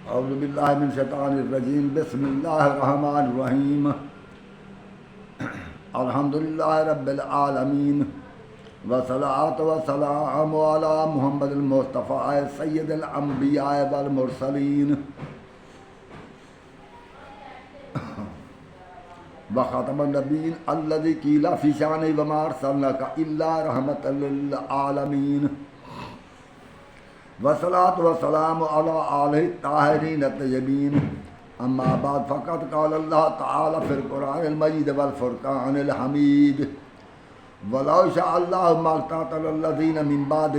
اعوذ باللہ من الشیطان الرجیم بسم اللہ الرحمن الرحیم الحمدللہ رب العالمین والصلاۃ والسلام علی محمد المصطفیٰ سید الانبیاء والمرسلین وخاتم النبیین الذی قیل فی شانہ وما ارسلناک الا رحمۃ للعالمین والصلاۃ والسلام علی آلہ الطاہرین الطیبین اما بعد فقد قال اللہ تعالی فی القرآن المجید والفرقان الحمید ولو شاء اللہ ما اقتتل الذین من بعد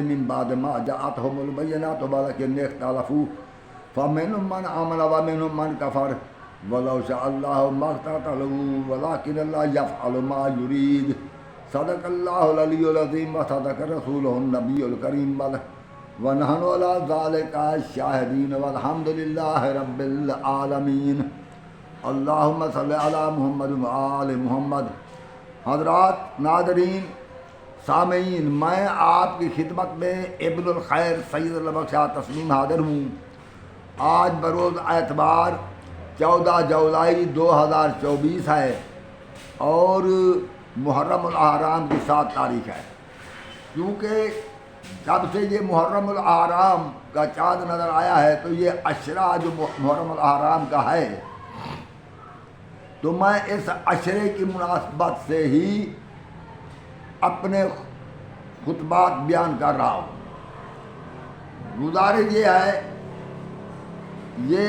ما جاءتهم البینات ولکن اختلفوا فمنهم من آمن ومنهم من کفر ولو شاء اللہ ما اقتتلوا ولکن اللہ یفعل ما یرید صدق اللہ العلی العظیم وصدق رسولہ النبی الکریم ونحن علی ذالک الشاہدین والحمد للہ رب العالمین اللہم صلی علی محمد وآل محمد۔ حضرات ناظرین سامعین، میں آپ کی خدمت میں ابن الخیر سید البخشا تسلیم حاضر ہوں۔ آج بروز اعتبار 14 جولائی 2024 ہے اور محرم الاحرام کی 7 تاریخ ہے۔ کیونکہ جب سے یہ محرم الاحرام کا چاند نظر آیا ہے تو یہ عشرہ جو محرم الاحرام کا ہے، تو میں اس عشرے کی مناسبت سے ہی اپنے خطبات بیان کر رہا ہوں۔ گزارش یہ ہے، یہ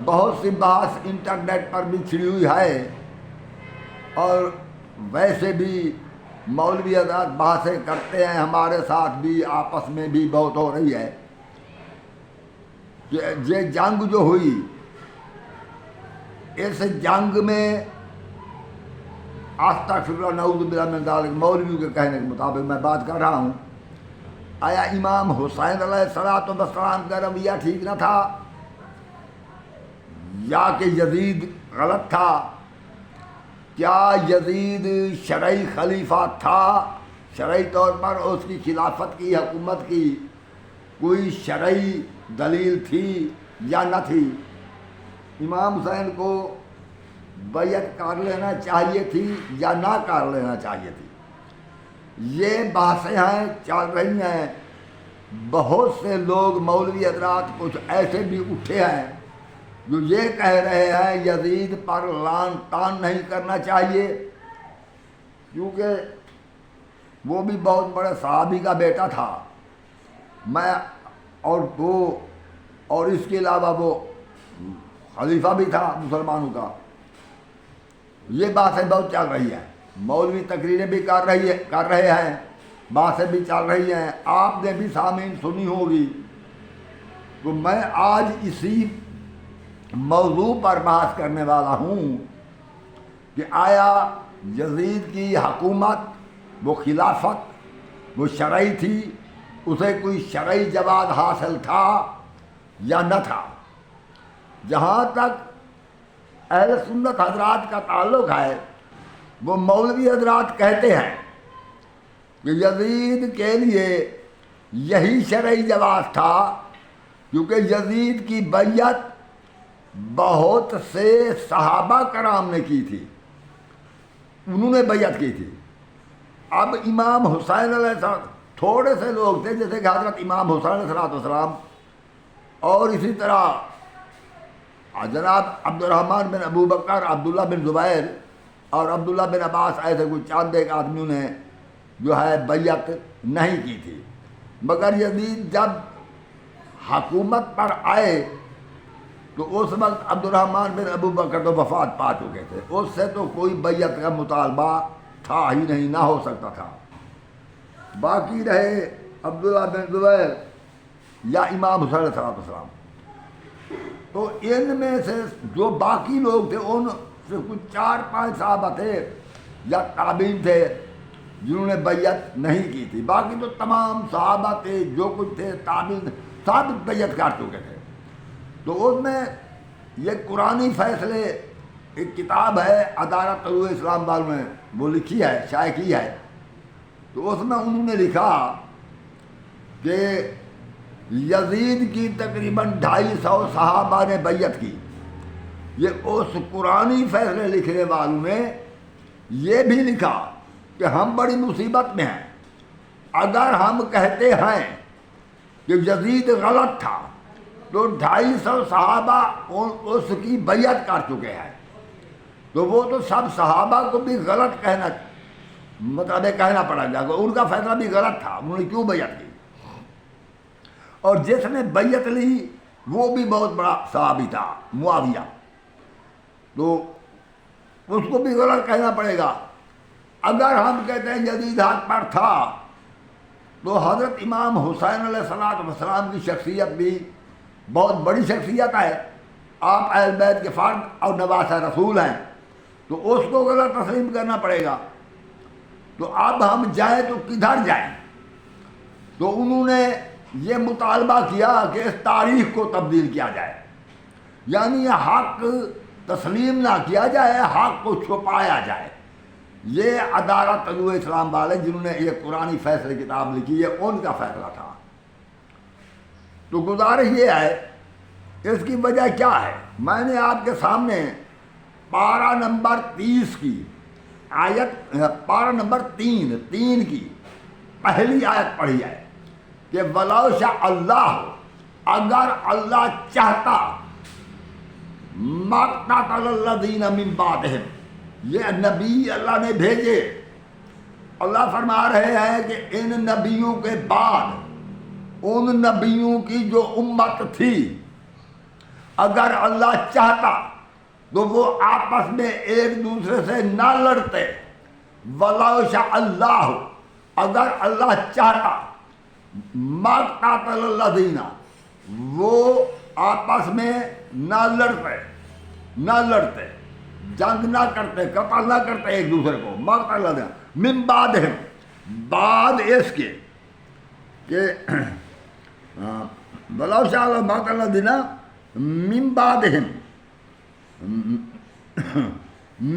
بہت سی بحث انٹرنیٹ پر بھی چھڑی ہوئی ہے اور ویسے بھی مولوی حضرات بحثیں کرتے ہیں، ہمارے ساتھ بھی آپس میں بھی بہت ہو رہی ہے کہ یہ جنگ جو ہوئی، اس جنگ میں استغفر اللہ نعوذ باللہ من ذالک، مولویوں کے کہنے کے مطابق میں بات کر رہا ہوں، آیا امام حسین علیہ السلام کا رویہ ٹھیک نہ تھا یا کہ یزید غلط تھا؟ کیا یزید شرعی خلیفہ تھا؟ شرعی طور پر اس کی خلافت کی، حکومت کی کوئی شرعی دلیل تھی یا نہ تھی؟ امام حسین کو بیعت کر لینا چاہیے تھی یا نہ کر لینا چاہیے تھی؟ یہ بحثیں ہیں، چل رہی ہیں۔ بہت سے لوگ مولوی حضرات کچھ ایسے بھی اٹھے ہیں جو یہ کہہ رہے ہیں یزید پر لعن طعن نہیں کرنا چاہیے، کیونکہ وہ بھی بہت بڑے صحابی کا بیٹا تھا، اور اس کے علاوہ وہ خلیفہ بھی تھا مسلمانوں کا۔ یہ باتیں بہت چل رہی ہیں، مولوی تقریریں بھی کر رہے ہیں، باتیں بھی چل رہی ہیں، آپ نے بھی سامعین سنی ہوگی۔ تو میں آج اسی موضوع پر بحث کرنے والا ہوں کہ آیا یزید کی حکومت، وہ خلافت، وہ شرعی تھی، اسے کوئی شرعی جواز حاصل تھا یا نہ تھا؟ جہاں تک اہل سنت حضرات کا تعلق ہے، وہ مولوی حضرات کہتے ہیں کہ یزید کے لیے یہی شرعی جواز تھا، کیونکہ یزید کی بیعت بہت سے صحابہ کرام نے کی تھی، انہوں نے بیعت کی تھی۔ اب امام حسین علیہ السلام، تھوڑے سے لوگ تھے جیسے کہ حضرت امام حسین علیہ السلام، اور اسی طرح جناب عبد الرحمن بن ابو بکر، عبداللہ بن زبیر اور عبداللہ بن عباس، ایسے کچھ چند ایک آدمیوں نے جو ہے بیعت نہیں کی تھی۔ مگر یزید جب حکومت پر آئے تو اس وقت عبد الرحمن بن ابو بکر تو وفات پا چکے تھے، اس سے تو کوئی بیعت کا مطالبہ تھا ہی نہیں، نہ ہو سکتا تھا۔ باقی رہے عبداللہ بن زبیر یا امام حسین علیہ السلام، تو ان میں سے جو باقی لوگ تھے ان سے کچھ 4-5 صحابہ تھے یا تابعین تھے جنہوں نے بیعت نہیں کی تھی، باقی تو تمام صحابہ تھے، جو کچھ تھے تابعین، سب بیعت کر چکے تھے۔ تو اس میں یہ قرآنی فیصلے، ایک کتاب ہے ادارہ طلوع اسلام والوں نے وہ لکھی ہے، شائع کی ہے، تو اس میں انہوں نے لکھا کہ یزید کی تقریباً 250 صحابہ نے بیعت کی۔ یہ اس قرآنی فیصلے لکھنے والوں نے یہ بھی لکھا کہ ہم بڑی مصیبت میں ہیں، اگر ہم کہتے ہیں کہ یزید غلط تھا تو 250 صحابہ اس کی بیعت کر چکے ہیں، تو وہ تو سب صحابہ کو بھی غلط کہنا پڑا گیا کہ ان کا فیصلہ بھی غلط تھا، انہوں نے کیوں بیعت کی۔ اور جس نے بیعت لی وہ بھی بہت بڑا صحابی تھا، معاویہ، تو اس کو بھی غلط کہنا پڑے گا۔ اگر ہم کہتے ہیں یزید حق پر تھا تو حضرت امام حسین علیہ السلام کی شخصیت بھی بہت بڑی شخصیت ہے، آپ اہل بیت کے فرد اور نواسہ رسول ہیں، تو اس کو غلط تسلیم کرنا پڑے گا۔ تو اب ہم جائیں تو کدھر جائیں؟ تو انہوں نے یہ مطالبہ کیا کہ اس تاریخ کو تبدیل کیا جائے، یعنی یہ حق تسلیم نہ کیا جائے، حق کو چھپایا جائے۔ یہ ادارہ طلوع اسلام والے جنہوں نے یہ قرآنی فیصلے کتاب لکھی ہے، ان کا فیصلہ تھا۔ تو گزارش یہ ہے، اس کی وجہ کیا ہے؟ میں نے آپ کے سامنے پارہ نمبر 30 کی آیت، پارہ نمبر 3 کی پہلی آیت پڑھی ہے کہ وَلَوْ شَاءَ اللَّهُ، اگر اللہ چاہتا، مَقْتَتَلَ الَّذِينَ مِن بَعْدِهِمْ، یہ نبی اللہ نے بھیجے، اللہ فرما رہے ہیں کہ ان نبیوں کے بعد ان نبیوں کی جو امت تھی، اگر اللہ چاہتا تو وہ آپس میں ایک دوسرے سے نہ لڑتے۔ وَلَوْ شَاءَ اللَّهُ، اگر اللہ چاہتا، مَقْتَتَلَ الَّذِينَ، وہ آپس میں نہ لڑتے، جنگ نہ کرتے، قتل نہ کرتے ایک دوسرے کو۔ مقتل الذین من بعدہم، بعد اس کے کہ وَلَوْ شَاءَ اللَّهُ مَقْتَلَ الَّذِينَ من بعدہم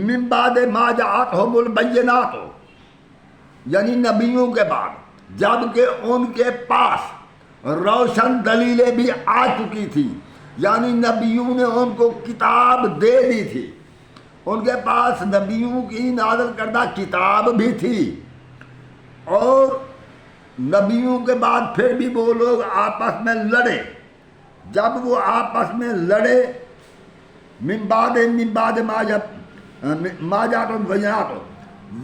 من بعد ما جاءتہم البینات، یعنی نبیوں کے بعد جب کہ ان کے پاس روشن دلیلیں بھی آ چکی تھی، یعنی نبیوں نے ان کو کتاب دے دی تھی، ان کے پاس نبیوں کی نازل کردہ کتاب بھی تھی، اور نبیوں کے بعد پھر بھی وہ لوگ آپس میں لڑے۔ جب وہ آپس میں لڑے، من بعد ما جاءتہم البینات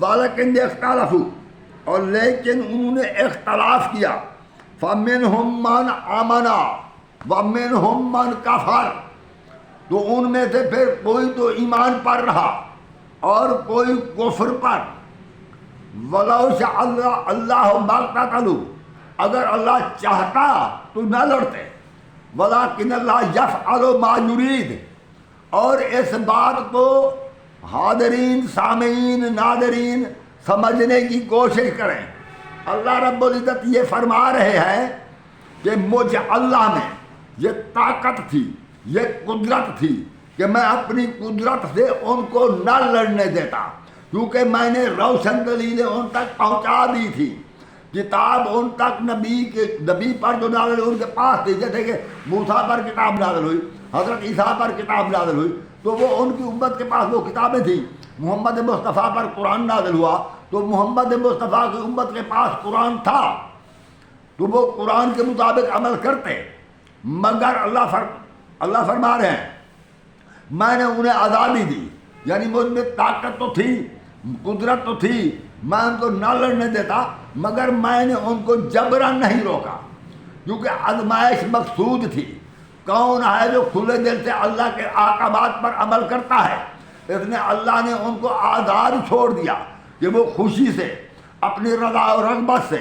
وَلَکِنْ اخْتَلَفُوا، اور لیکن انہوں نے اختلاف کیا، فَمِنْهُمْ مَنْ آمَنَ وَمِنْهُمْ مَنْ كَفَرَ، تو ان میں سے پھر کوئی تو ایمان پر رہا اور کوئی کفر پر۔ وَلَوْ شَاءَ اللَّهُ مَا اقْتَتَلُوا، اگر اللہ چاہتا تو نہ لڑتے۔ وَلَٰكِنَّ اللَّهَ يَفْعَلُ مَا يُرِيدُ، اور اس بات کو حاضرین، سامعین، ناظرین سمجھنے کی کوشش کریں۔ اللہ رب العزت یہ فرما رہے ہیں کہ مجھ اللہ میں یہ طاقت تھی، یہ قدرت تھی کہ میں اپنی قدرت سے ان کو نہ لڑنے دیتا، کیونکہ میں نے روشن دلیلیں ان تک پہنچا دی تھی، کتاب ان تک نبی پر جو نازل ان کے پاس تھی، جیسے کہ موسیٰ پر کتاب نازل ہوئی، حضرت عیسیٰ پر کتاب نازل ہوئی، تو وہ ان کی امت کے پاس وہ کتابیں تھیں۔ محمد مصطفیٰ پر قرآن نازل ہوا تو محمد مصطفیٰ کی امت کے پاس قرآن تھا، تو وہ قرآن کے مطابق عمل کرتے، مگر اللہ فرما رہے ہیں میں نے انہیں آزادی دی، یعنی مجھ میں طاقت تو تھی، قدرت تو تھی، میں ان کو نہ لڑنے دیتا، مگر میں نے ان کو جبراً نہیں روکا، کیونکہ آزمائش مقصود تھی۔ کون ہے جو کھلے دل سے اللہ کے احکامات پر عمل کرتا ہے؟ اس نے اللہ نے ان کو آزاد چھوڑ دیا کہ وہ خوشی سے، اپنی رضا و رغبت سے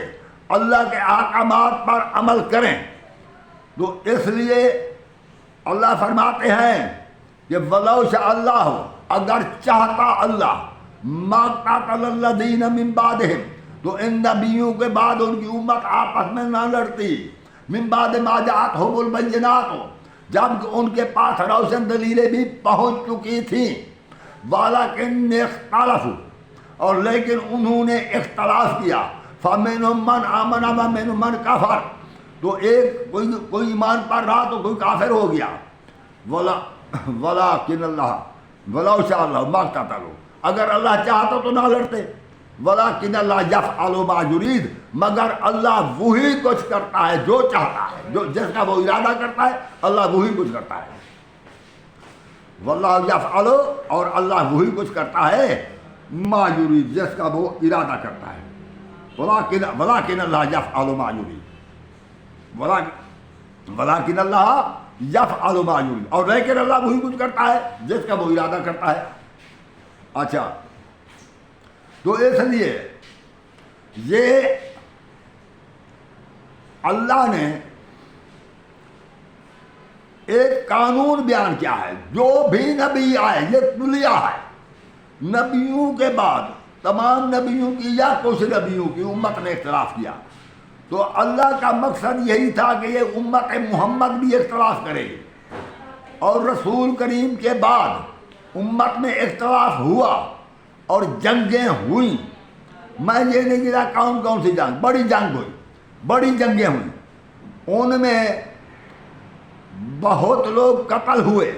اللہ کے احکامات پر عمل کریں۔ تو اس لیے اللہ فرماتے ہیں کہ وَلَوْ شَاءَ اللَّهُ، اگر چاہتا اللہ، مَا اقْتَتَلَ الَّذِينَ مِن بَعْدِهِمْ، تو ان نبیوں کے بعد ان کی امت آپس میں نہ لڑتی، من بعد ما جاءتہم البینات، جب ان کے پاس روشن دلیلیں بھی پہنچ چکی تھیں، وَلَکِنْ اخْتَلَفُوا، اور لیکن انہوں نے اختلاف کیا، فَمِنْهُمْ مَنْ آمَنَ وَمِنْهُمْ مَنْ كَفَرَ، تو ایک کوئی ایمان پر رہا تو کوئی کافر ہو گیا. ولیکن اللہ ولو شاء اللہ ما اقتتلوا، اگر اللہ چاہتا تو نہ لڑتے. ولیکن اللہ یفعل ما یرید، مگر اللہ وہی کچھ کرتا ہے جو چاہتا ہے، جو جس کا وہ ارادہ کرتا ہے اللہ وہی کچھ کرتا ہے. واللہ یفعل، اور اللہ وہی کچھ کرتا ہے ما یرید، جس کا وہ ارادہ کرتا ہے. ولیکن اللہ یفعل ما یرید، ولیکن اللہ یفعل ما یرید، اور لیکن اللہ وہی کچھ کرتا ہے جس کا وہ ارادہ کرتا ہے. اچھا، تو اس لیے یہ اللہ نے ایک قانون بیان کیا ہے. جو بھی نبی آئے، یہ تلیہ ہے، نبیوں کے بعد تمام نبیوں کی یا کچھ نبیوں کی امت نے اختلاف کیا، تو اللہ کا مقصد یہی تھا کہ یہ امت محمد بھی اختلاف کرے گی، اور رسول کریم کے بعد امت میں اختلاف ہوا اور جنگیں ہوئیں. میں یہ نہیں کہتا کون سی جنگ، بڑی جنگ ہوئی، بڑی جنگیں ہوئیں، ان میں بہت لوگ قتل ہوئے،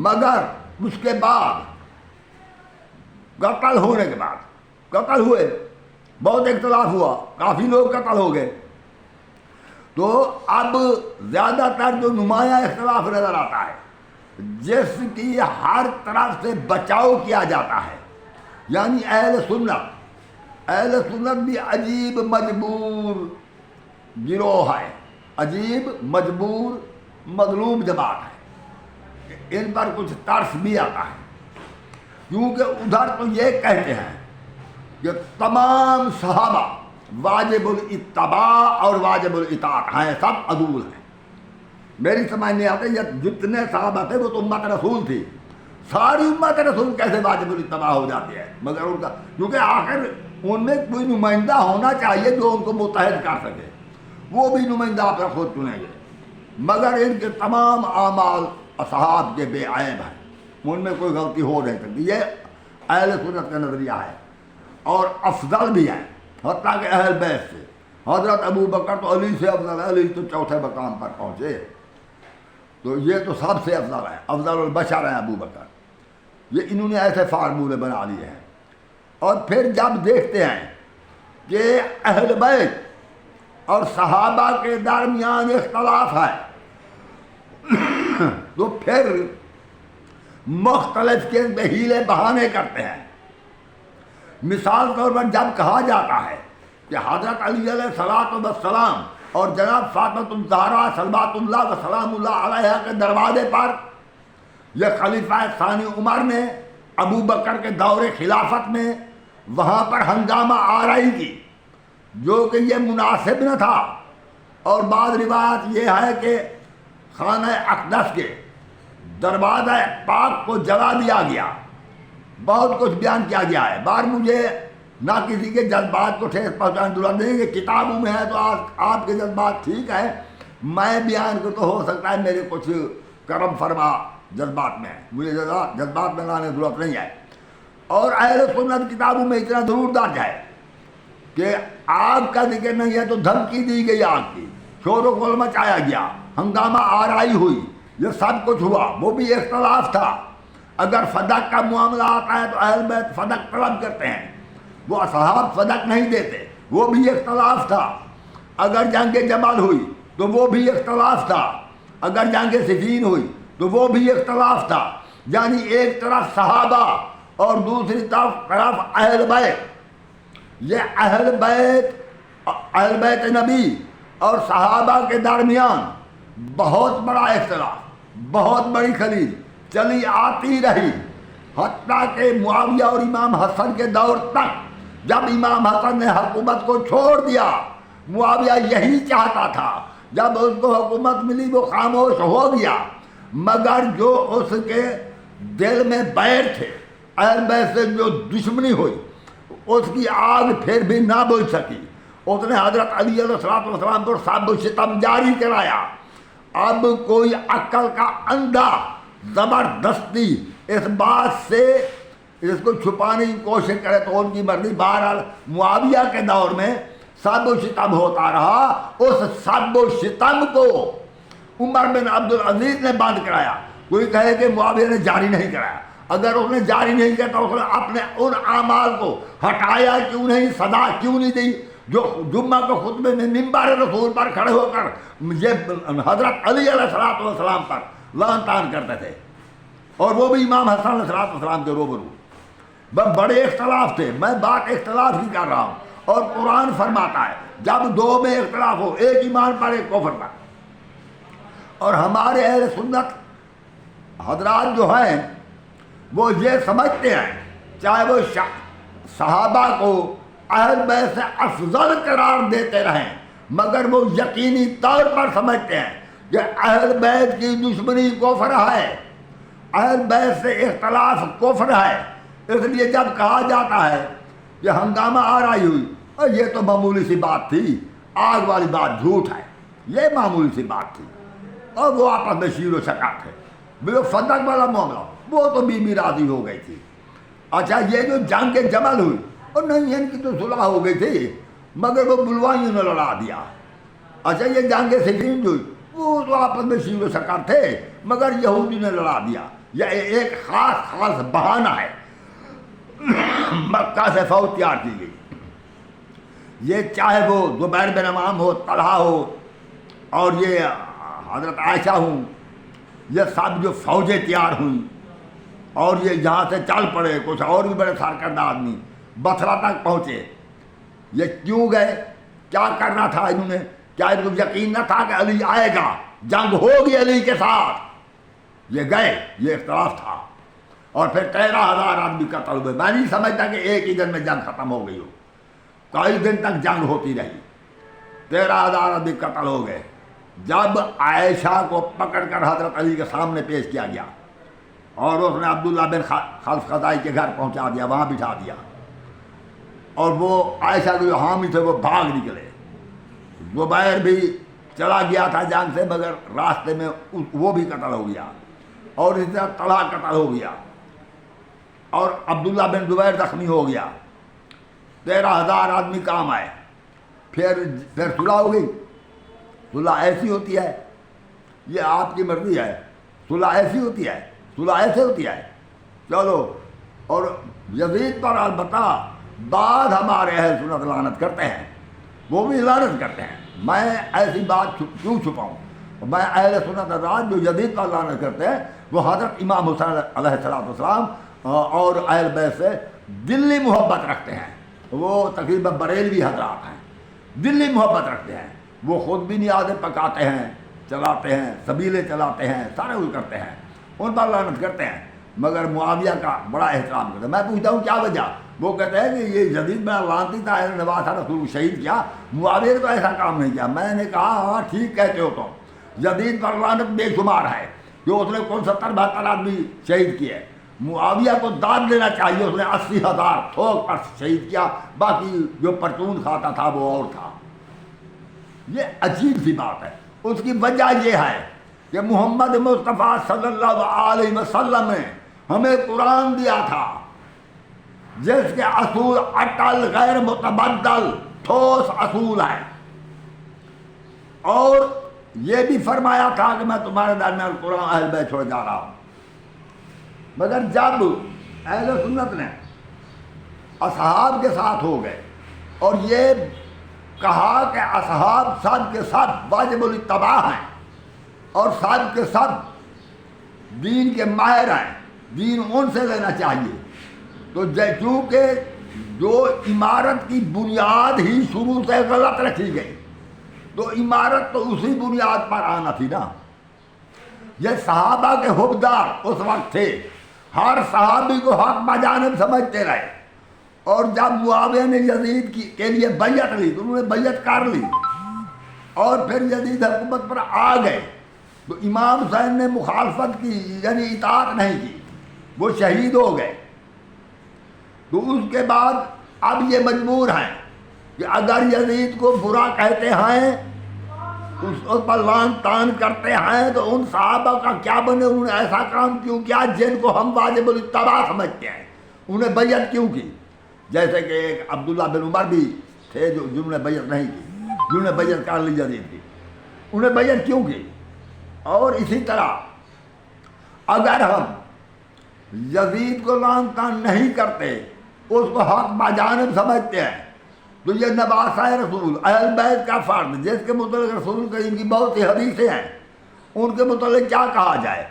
مگر اس کے بعد قتل ہونے کے بعد قتل ہوئے، بہت اختلاف ہوا، کافی لوگ قتل ہو گئے. تو اب زیادہ تر جو نمایاں اختلاف نظر آتا ہے، جس کی ہر طرف سے بچاؤ کیا جاتا ہے، یعنی اہل سنت بھی عجیب مجبور گروہ ہے، عجیب مجبور مظلوم جماعت ہے. ان پر کچھ ترس بھی آتا ہے، کیونکہ ادھر تو یہ کہتے ہیں کہ تمام صحابہ واجب الاتباع اور واجب الاطاعت ہیں، سب عدول ہیں. میری سمجھ نہیں آتے، یہ جتنے صحابہ تھے وہ تو امت رسول تھی، ساری امت رسول کیسے واجب الاتباع ہو جاتی ہے؟ مگر ان کا، کیونکہ آخر ان میں کوئی نمائندہ ہونا چاہیے جو ان کو متحد کر سکے، وہ بھی نمائندہ اپنا خود چنیں گے. مگر ان کے تمام اعمال اصحاب کے بے عیب ہیں، ان میں کوئی غلطی ہو نہیں سکتی. یہ اہل سنت کا نظریہ ہے، اور افضل بھی ہیں، حتیٰ کہ اہل بیت سے حضرت ابو بکر تو علی سے افضل ہے، علی تو چوتھے مقام پر پہنچے، تو یہ تو سب سے افضل ہے، افضل البشر ہیں ابو بکر. یہ انہوں نے ایسے فارمولے بنا لیے ہیں. اور پھر جب دیکھتے ہیں کہ اہل بیت اور صحابہ کے درمیان اختلاف ہے، تو پھر مختلف قسم کے ہیلے بہانے کرتے ہیں. مثال طور پر جب کہا جاتا ہے کہ حضرت علی علیہ السلام اور جناب فاطمہ الزہرا صلوات اللہ و سلام اللہ علیہ کے دروازے پر یہ خلیفہ ثانی عمر نے ابو بکر کے دور خلافت میں وہاں پر ہنگامہ آرائی کی، جو کہ یہ مناسب نہ تھا. اور بعض روایت یہ ہے کہ خانہ اقدس کے دروازہ پاک کو جلا دیا گیا. بہت کچھ بیان کیا گیا ہے. بار مجھے نہ کسی کے جذبات کو ٹھیس پہنچانے دلا دیں گے، کتابوں میں ہے تو آپ کے جذبات ٹھیک ہے، میں بیان کو تو ہو سکتا ہے میرے کچھ کرم فرما جذبات میں ہے، مجھے جذبات میں لانے کی ضرورت نہیں ہے. اور اہل سنت کتابوں میں اتنا ضرور درج ہے کہ آگ کا ذکر نہیں ہے تو دھمکی دی گئی، آگ کی شور و غل مچایا گیا، ہنگامہ آرائی ہوئی، یہ سب کچھ ہوا. وہ بھی اختلاف تھا. اگر فدق کا معاملہ آتا ہے تو اہل بیت فدق طلب کرتے ہیں، وہ اصحاب فدق نہیں دیتے، وہ بھی اختلاف تھا. اگر جنگ جمل ہوئی تو وہ بھی اختلاف تھا. اگر جنگ صفین ہوئی تو وہ بھی اختلاف تھا. یعنی ایک طرف صحابہ اور دوسری طرف اہل بیت. یہ اہل بیت نبی اور صحابہ کے درمیان بہت بڑا اختلاف، بہت بڑی خلیج چلی آتی رہی، حتیٰ کہ معاویہ اور امام حسن کے دور تک. جب امام حسن نے حکومت کو چھوڑ دیا، معاویہ یہی چاہتا تھا، جب اس کو حکومت ملی وہ خاموش ہو گیا. مگر جو اس کے دل میں بیر تھے، اہل بیت سے جو دشمنی ہوئی، اس کی آگ پھر بھی نہ بجھ سکی. اس نے حضرت علی علیہ السلام پر سب ستم جاری کرایا. اب کوئی عقل کا اندھا زبردستی اس بات سے اس کو چھپانے کی کوشش کرے تو ان کی مرضی. بہرحال معاویہ کے دور میں سب و شتم ہوتا رہا، اس سب و شتم کو عمر بن عبدالعزیز نے بند کرایا۔ کوئی کہے کہ معاویہ نے جاری نہیں کرایا، اگر اس نے جاری نہیں کیا تو اس نے اپنے ان اعمال کو ہٹایا کیوں نہیں، سزا کیوں نہیں دی جو جمعہ کے خطبے میں منبر رسول پر کھڑے ہو کر یہ حضرت علی علیہ السلام پر لعن طعن کرتے تھے، اور وہ بھی امام حسن علیہ السلام کے روبرو۔ بڑے اختلاف تھے، میں بات اختلاف ہی کر رہا ہوں، اور قرآن فرماتا ہے جب دو میں اختلاف ہو، ایک ایمان پر ایک کفر پر، اور ہمارے اہل سنت حضرات جو ہیں وہ یہ سمجھتے ہیں، چاہے وہ صحابہ کو اہل بیت سے افضل قرار دیتے رہیں، مگر وہ یقینی طور پر سمجھتے ہیں کہ اہل بیت کی دشمنی کفر ہے، اہل بیت سے اختلاف کفر ہے۔ اس لیے جب کہا جاتا ہے کہ ہنگامہ آرائی ہوئی، اور یہ تو معمولی سی بات تھی، آگ والی بات جھوٹ ہے، یہ معمولی سی بات تھی، اور وہ آپس میں شیر و شکار تھے، بلو صدق والا معاملہ، وہ تو بی راضی ہو گئی تھی۔ اچھا یہ جو جنگ جمل ہوئی، اور نہیں ان کی تو صلح ہو گئی تھی، مگر وہ بلوائیوں نے لڑا دیا۔ اچھا یہ جنگ صفین جو ہوئی، وہ تو آپس میں شیر و شکار تھے، مگر یہودی نے لڑا دیا۔ یہ ایک خاص بہانہ ہے، مکہ سے فوج تیار کی گئی۔ یہ چاہے وہ زبیر بن عوام ہو، طلحہ ہو، اور یہ حضرت عائشہ ہوں، یہ سب جو فوجیں تیار ہوئیں، اور یہ یہاں سے چل پڑے، کچھ اور بھی بڑے سرکردہ آدمی بصرہ تک پہنچے۔ یہ کیوں گئے؟ کیا کرنا تھا انہوں نے؟ کیا ان کو یقین نہ تھا کہ علی آئے گا، جنگ ہوگی علی کے ساتھ؟ یہ گئے، یہ اختلاف تھا، اور پھر 13,000 آدمی قتل ہوئے۔ میں نہیں سمجھتا کہ ایک ہی دن میں جنگ ختم ہو گئی ہو، کئی دن تک جنگ ہوتی رہی، 13,000 آدمی قتل ہو گئے۔ جب عائشہ کو پکڑ کر حضرت علی کے سامنے پیش کیا گیا، اور اس نے عبداللہ بن خلف خزائی کے گھر پہنچا دیا، وہاں بٹھا دیا، اور وہ عائشہ کے جو حامی تھے وہ بھاگ نکلے۔ زبیر بھی چلا گیا تھا جنگ سے، مگر راستے میں وہ بھی قتل ہو گیا، اور اسی طرح طلحہ قتل ہو گیا، اور عبداللہ بن زبیر زخمی ہو گیا۔ 13,000 آدمی کام آئے، پھر صلح ہو گئی۔ صلح ایسی ہوتی ہے، یہ آپ کی مرضی ہے، صلح ایسی ہوتی ہے، صلح ایسے ہوتی ہے، چلو۔ اور یزید پر البتہ بعد ہمارے اہل سنت لعنت کرتے ہیں، وہ بھی لعنت کرتے ہیں، میں ایسی بات کیوں چھپاؤں؟ میں اہل سنت حضرات جو یزید پر لعنت کرتے ہیں وہ حضرت امام حسین علیہ السلام اور اہل بیت سے دلی محبت رکھتے ہیں، وہ تقریباً بریلوی حضرات ہیں، دلی محبت رکھتے ہیں، وہ خود بھی نیازیں پکاتے ہیں، چلاتے ہیں، سبیلے چلاتے ہیں، سارے وہ کرتے ہیں، ان پر لعنت کرتے ہیں، مگر معاویہ کا بڑا احترام کرتے ہیں۔ میں پوچھتا ہوں کیا وجہ؟ وہ کہتے ہیں کہ یہ یزید بن لعنتی تھا، نواز رسول کو شہید کیا، معاویہ نے تو ایسا کام نہیں کیا۔ میں نے کہا ہاں ٹھیک کہتے ہو تم، یزید پر لعنت بے شمار ہے، جو اس نے کل 70-72 آدمی شہید کیے۔ معاویہ کو داد لینا چاہیے، اس نے 80,000 تھوک پر شہید کیا، باقی جو پرچون کھاتا تھا وہ اور تھا۔ یہ عجیب سی بات ہے۔ اس کی وجہ یہ ہے کہ محمد مصطفیٰ صلی اللہ علیہ وسلم نے ہمیں قرآن دیا تھا جس کے اصول اٹل، غیر متبدل، ٹھوس اصول ہیں، اور یہ بھی فرمایا تھا کہ میں تمہارے درمیان قرآن اہل بیت چھوڑ جا رہا ہوں۔ مگر جب اہل سنت نے اصحاب کے ساتھ ہو گئے اور یہ کہا کہ اصحاب سب کے سب واجب الاتباع ہیں اور سب کے سب دین کے ماہر ہیں، دین ان سے لینا چاہیے، تو چونکہ جو عمارت کی بنیاد ہی شروع سے غلط رکھی گئی تو عمارت تو اسی بنیاد پر آنا تھی نا۔ یہ صحابہ کے حبدار اس وقت تھے، ہر صحابی کو حق بجانب سمجھتے رہے، اور جب معاویہ نے یزید کے لیے بیعت لی تو انہوں نے بیعت کر لی، اور پھر یزید حکومت پر آ گئے تو امام حسین نے مخالفت کی، یعنی اطاعت نہیں کی، وہ شہید ہو گئے۔ تو اس کے بعد اب یہ مجبور ہیں کہ اگر یزید کو برا کہتے ہیں، اس پر لعن طعن کرتے ہیں، تو ان صحابہ کا کیا بنے؟ انہوں نے ایسا کام کیوں کیا جن کو ہم واجب الاتباع سمجھتے ہیں؟ انہیں بیعت کیوں کی؟ جیسے کہ ایک عبداللہ بن عمر بھی تھے جنہوں نے بیعت نہیں کی، جنہوں نے بیعت کر لی یزید کی، انہیں بیعت کیوں کی؟ اور اسی طرح اگر ہم یزید کو لعن طعن نہیں کرتے، اس کو حق باجانب سمجھتے ہیں، تو یہ نواسہ رسول اہل بیت کا فرد، جس کے متعلق رسول کریم کی بہت سی حدیثیں ہیں، ان کے متعلق کیا کہا جائے؟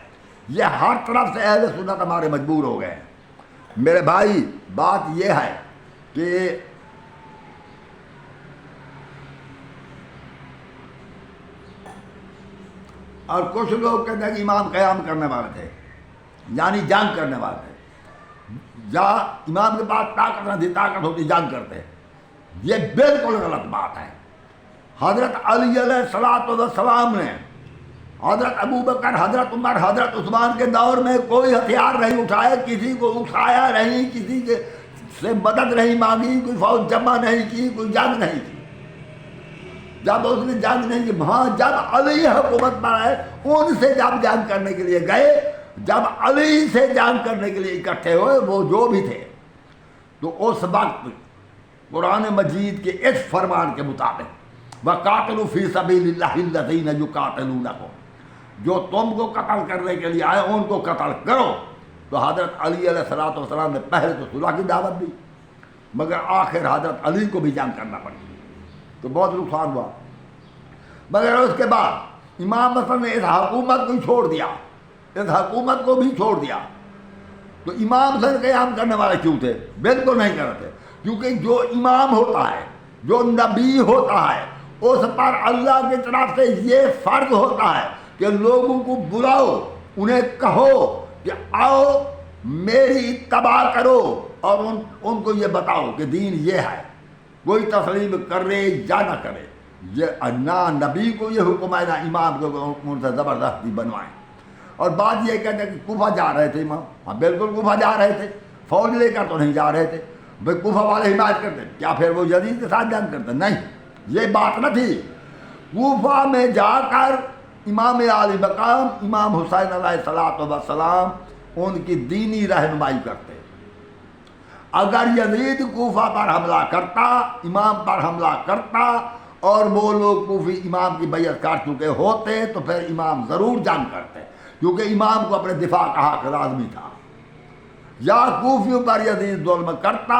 یہ ہر طرف سے اہل سنت ہمارے مجبور ہو گئے ہیں۔ میرے بھائی بات یہ ہے کہ اور کچھ لوگ کہتے ہیں کہ امام قیام کرنے والے تھے، یعنی جنگ کرنے والے تھے، یا امام کے پاس طاقت نہ تھی، طاقت ہوتی جنگ کرتے۔ یہ بالکل غلط بات ہے۔ حضرت علی علیہ السلام نے حضرت ابوبکر، حضرت عمر، حضرت عثمان کے دور میں کوئی ہتھیار نہیں اٹھائے، کسی کو اٹھایا نہیں، کسی کے سے مدد نہیں مانگی، کوئی فوج جمع نہیں کی، کوئی جنگ نہیں کی۔ جب اس نے جنگ نہیں کی، ہاں جب علی حکومت پر آئے ان سے جب جنگ کرنے کے لیے گئے، جب علی سے جنگ کرنے کے لیے اکٹھے ہوئے وہ جو بھی تھے، تو اس وقت قرآن مجید کے اس فرمان کے مطابق وَقَاتِلُوا فِي سَبِيلِ اللَّهِ الَّذِينَ يُقَاتِلُونَكُمْ، جو تم کو قتل کرنے کے لیے آئے ان کو قتل کرو۔ تو حضرت علی علیہ السلام نے پہلے تو صلح کی دعوت دی، مگر آخر حضرت علی کو بھی جنگ کرنا پڑی، تو بہت نقصان ہوا۔ مگر اس کے بعد امام مثلا نے اس حکومت کو ہی چھوڑ دیا، اس حکومت کو بھی چھوڑ دیا۔ تو امام سر قیام کرنے والے کیوں تھے؟ بالکل نہیں کرتے، کیونکہ جو امام ہوتا ہے، جو نبی ہوتا ہے، اس پر اللہ کی طرف سے یہ فرض ہوتا ہے کہ لوگوں کو بلاؤ، انہیں کہو کہ آؤ میری اتباع کرو، اور ان کو یہ بتاؤ کہ دین یہ ہے، کوئی تسلیم کرے یا نہ کرے۔ یہ نہ نبی کو یہ حکم ہے، نہ امام کو ان سے زبردستی بنوائیں۔ اور بات یہ کہتے ہیں کہ کوفہ جا رہے تھے امام، ہاں بالکل کوفہ جا رہے تھے، فوج لے کر تو نہیں جا رہے تھے، بھائی کوفہ والے حمایت کرتے، کیا پھر وہ یزید کے ساتھ جنگ کرتے؟ نہیں، یہ بات نہ تھی۔ کوفہ میں جا کر امام عالی مقام امام حسین علیہ السلام ان کی دینی رہنمائی کرتے۔ اگر یزید کوفہ پر حملہ کرتا، امام پر حملہ کرتا، اور وہ لوگ کوفی امام کی بیعت کر چکے ہوتے، تو پھر امام ضرور جنگ کرتے، کیونکہ امام کو اپنے دفاع کا حق لازمی تھا۔ یا کوفیوں پر یزید ظلم کرتا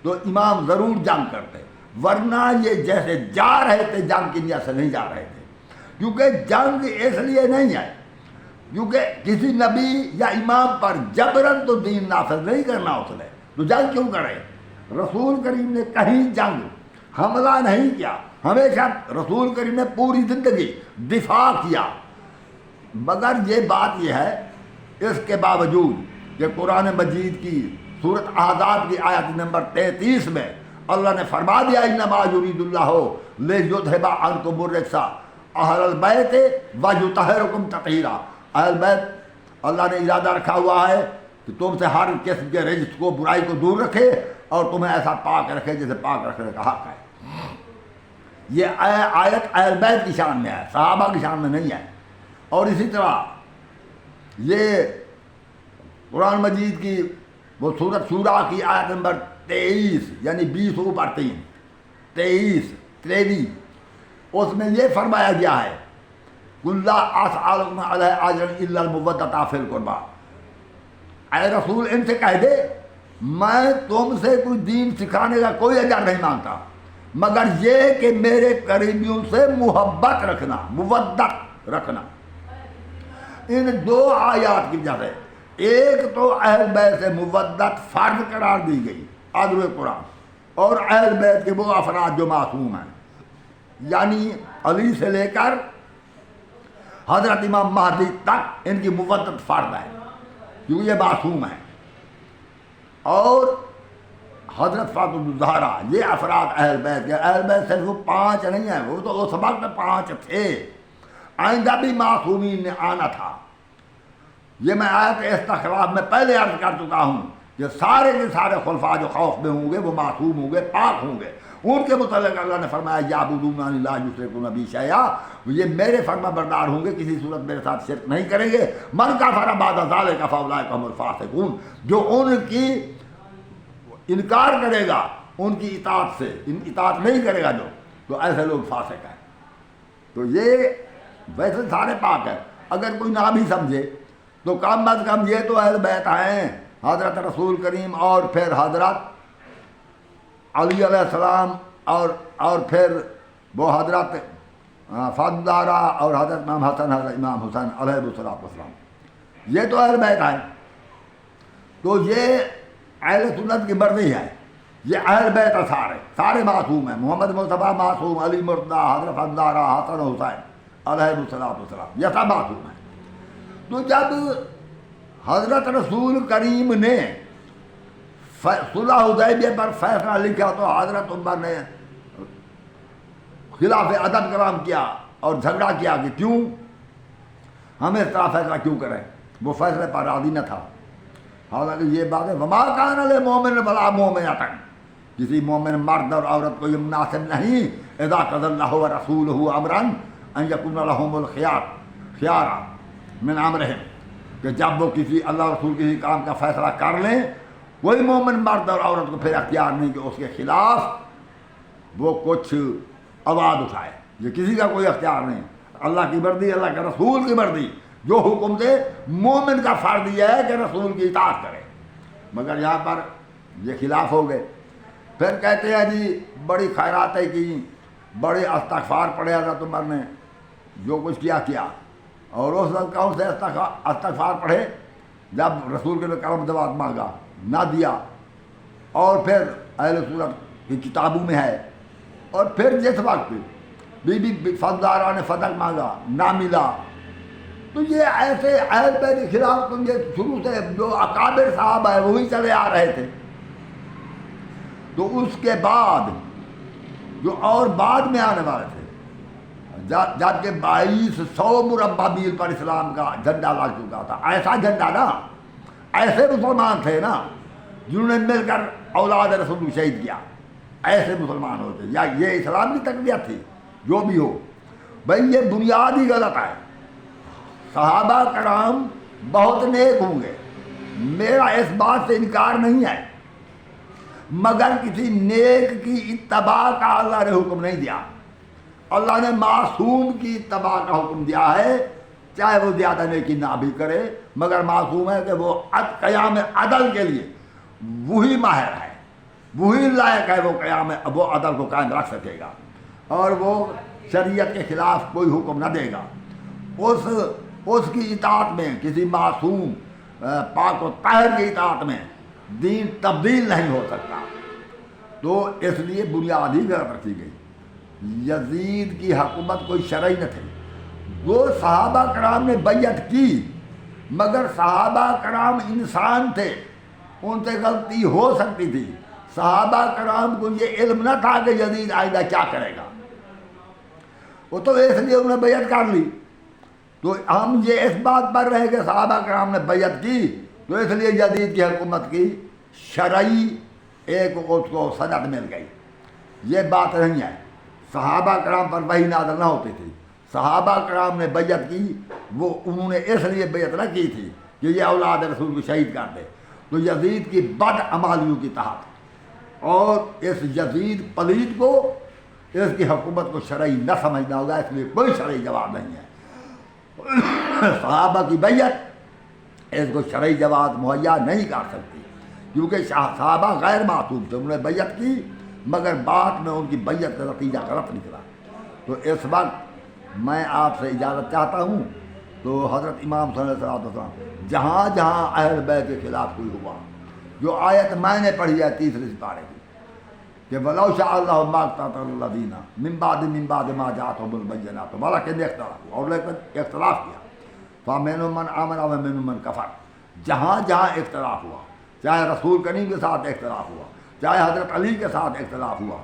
تو امام ضرور جنگ کرتے، ورنہ یہ جیسے جا رہے تھے جنگ کی نیت سے نہیں جا رہے تھے، کیونکہ جنگ اس لیے نہیں ہے کیونکہ کسی نبی یا امام پر جبرن تو دین نافذ نہیں کرنا اس نے، تو جنگ کیوں کرے؟ رسول کریم نے کہیں جنگ حملہ نہیں کیا، ہمیشہ رسول کریم نے پوری زندگی دفاع کیا۔ مگر یہ بات یہ ہے، اس کے باوجود کہ قرآن مجید کی سورۃ احزاب کی آیت نمبر 33 میں اللہ نے فرما دیا انما یرید اللہ لیذھب عنکم الرجس اہل البیت ویطہرکم تطہیرا۔ اہل بیت اللہ نے ارادہ رکھا ہوا ہے کہ تم سے ہر قسم کے رجس کو، برائی کو دور رکھے، اور تمہیں ایسا پاک رکھے جیسے پاک رکھنے کا حق ہے۔ یہ آیت اہل بیت کی شان میں ہے، صحابہ کی شان میں نہیں ہے۔ اور اسی طرح یہ قرآن مجید کی وہ سورۃ شورا کی آیت نمبر 23 یعنی 20 اوپر 23 اس میں یہ فرمایا گیا ہے قُلْ لَا أَسْأَلُكُمْ عَلَيْهِ أَجْرًا إِلَّا الْمَوَدَّةَ فِي الْقُرْبَىٰ۔ اے رسول ان سے کہہ دے میں تم سے کوئی دین سکھانے کا کوئی اجر نہیں مانگتا، مگر یہ کہ میرے قریبیوں سے محبت رکھنا، مودت رکھنا۔ ان دو آیات کی وجہ سے، ایک تو اہل بیت سے مودت فرض قرار دی گئی آدھر قرآن، اور اہل بیت کے وہ افراد جو معصوم ہیں، یعنی علی سے لے کر حضرت امام مہدی تک ان کی مودت فرض ہے کیونکہ یہ معصوم ہیں۔ اور حضرت فاطمہ الزہرا، یہ افراد اہل بیت کے، اہل بیت صرف وہ 5 نہیں ہیں، وہ تو اس وقت 5 تھے، آئندہ بھی معصومین نے آنا تھا۔ یہ میں آیت استخلاف میں پہلے عرض کر چکا ہوں کہ سارے کے سارے خلفاء جو خوف میں ہوں گے وہ معصوم ہوں گے، پاک ہوں گے۔ ان کے متعلق اللہ نے فرمایا یعبدون لا یشرکون بی شیئا، یہ میرے فرما بردار ہوں گے، کسی صورت میرے ساتھ شرک نہیں کریں گے۔ من کفر بعد ذلک فاولئک هم الفاسقون، جو ان کی انکار کرے گا ان کی اطاعت سے، ان اطاعت نہیں کرے گا جو، تو ایسے لوگ فاسق ہیں۔ تو یہ ویسے سارے پاک ہیں، اگر کوئی نہ بھی سمجھے تو کم از کم یہ تو اہل بیت ہیں، حضرت رسول کریم اور پھر حضرت علی علیہ السلام اور پھر وہ حضرت فاطمہ اور حضرت امام حسن، حضرت امام حسین علیہ السلام، یہ تو اہل بیت ہیں۔ تو یہ اہل سنت کی مرضی ہے، یہ اہل بیت سارے معصوم ہیں، محمد مصطفیٰ معصوم، علی مرتضیٰ، حضرت فاطمہ حسن حسین علیہ السلام، یہ سب معصوم ہیں۔ تو جب حضرت رسول کریم نے صلح حدیبیہ پر فیصلہ لکھا تو حضرت عمر نے خلاف ادب کلام کیا اور جھگڑا کیا کہ کیوں ہم اس طرح فیصلہ کیوں کریں، وہ فیصلے پر راضی نہ تھا۔ حالانکہ یہ بات ہے وما کان للمؤمن ولا مؤمنۃ، کسی مومن مرد اور عورت کو یہ مناسب نہیں اذا قضى اللہ ورسولہ امرا ان یکون لهم الخیار من امرہم، کہ جب وہ کسی اللہ رسول کسی کام کا فیصلہ کر لیں، کوئی مومن مرد اور عورت کو پھر اختیار نہیں کہ اس کے خلاف وہ کچھ آواز اٹھائے، یہ کسی کا کوئی اختیار نہیں۔ اللہ کی مرضی، اللہ کے رسول کی مرضی، جو حکم دے مومن کا فرض یہ ہے کہ رسول کی اطاعت کرے۔ مگر یہاں پر یہ خلاف ہو گئے، پھر کہتے ہیں جی بڑی خیراتیں کی، بڑے استغفار پڑھے حضرت عمر نے، جو کچھ کیا اور اس وقت کون سے استغفار پڑھے جب رسول کے کرم دعوت مانگا نہ دیا، اور پھر اہل سنت کی کتابوں میں ہے، اور پھر جس وقت بی بی فضلہ نے فتح مانگا نہ ملا، تو یہ ایسے اہل بیت کے خلاف تم یہ شروع سے جو اکابر صاحب ہے وہی چلے آ رہے تھے۔ تو اس کے بعد جو اور بعد میں آنے والے تھے، جب کہ 2200 مربع میل پر اسلام کا جھنڈا لگ چکا تھا، ایسا جھنڈا نا، ایسے مسلمان تھے نا جنہوں نے مل کر اولاد رسول کو شہید کیا، ایسے مسلمان ہوتے، یا یہ اسلام کی تقویت تھی، جو بھی ہو بھائی یہ بنیاد ہی غلط ہے۔ صحابہ کرام بہت نیک ہوں گے، میرا اس بات سے انکار نہیں ہے، مگر کسی نیک کی اتباع کا اللہ نے حکم نہیں دیا۔ اللہ نے معصوم کی اتباع کا حکم دیا ہے، چاہے وہ زیادہ نیکی نہ بھی کرے، مگر معصوم ہے کہ وہ قیام عدل کے لیے وہی ماہر ہے، وہی لائق ہے، وہ قیام وہ عدل کو قائم رکھ سکے گا، اور وہ شریعت کے خلاف کوئی حکم نہ دے گا۔ اس کی اطاعت میں، کسی معصوم پاک و طاہر کی اطاعت میں دین تبدیل نہیں ہو سکتا۔ تو اس لیے بنیاد ہی غلط رکھی گئی۔ یزید کی حکومت کوئی شرعی نہ تھی، وہ صحابہ کرام نے بیعت کی، مگر صحابہ کرام انسان تھے، ان سے غلطی ہو سکتی تھی۔ صحابہ کرام کو یہ علم نہ تھا کہ یزید آئندہ کیا کرے گا، وہ تو اس لیے انہوں نے بیعت کر لی۔ تو ہم یہ اس بات پر رہے کہ صحابہ کرام نے بیعت کی، تو اس لیے یزید کی حکومت کی شرعی ایک اس کو سند مل گئی۔ یہ بات نہیں ہے، صحابہ کرام پر وحی نازل نہ ہوتی تھی، صحابہ کرام نے بیعت کی، وہ انہوں نے اس لیے بیعت نہ کی تھی کہ یہ اولاد رسول کو شہید کر دے۔ تو یزید کی بد عمالیوں کی تحت اور اس یزید پلید کو اس کی حکومت کو شرعی نہ سمجھنا ہوگا، اس لیے کوئی شرعی جواب نہیں ہے۔ صحابہ کی بیعت اس کو شرعی جواب مہیا نہیں کر سکتی، کیونکہ صحابہ غیر معصوم تھے، انہوں نے بیعت کی، مگر بعد میں ان کی بیعت کا نتیجہ غلط نکلا۔ تو اس وقت میں آپ سے اجازت چاہتا ہوں، تو حضرت امام صلی اللہ علیہ وسلم جہاں جہاں اہل بیت کے خلاف کوئی ہوا، جو آیت میں نے پڑھی ہے 30 سپارے کی کہ وَلَوْ شَاءَ اللَّهُ مَا اقْتَتَلَ الَّذِينَ مِن بَعْدِ مَا جَاءَتْهُمُ الْبَيِّنَاتُ، وَلَٰكِنَّ اخْتَلَفُوا، اور لیکن اختلاف کیا، فَمِنْهُم مَّنْ آمَنَ وَمِنْهُم مَّنْ كَفَرَ۔ جہاں جہاں اختلاف ہوا، چاہے رسول کریم کے ساتھ اختلاف ہوا، چاہے حضرت علی کے ساتھ اختلاف ہوا،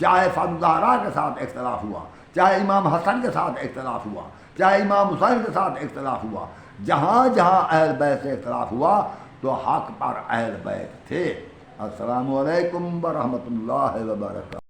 چاہے فاطمہ کے ساتھ اختلاف ہوا، چاہے امام حسن کے ساتھ اختلاف ہوا، چاہے امام حسین کے ساتھ اختلاف ہوا، جہاں جہاں اہل بیت سے اختلاف ہوا تو حق پر اہل بیت تھے۔ السلام علیکم ورحمۃ اللہ وبرکاتہ۔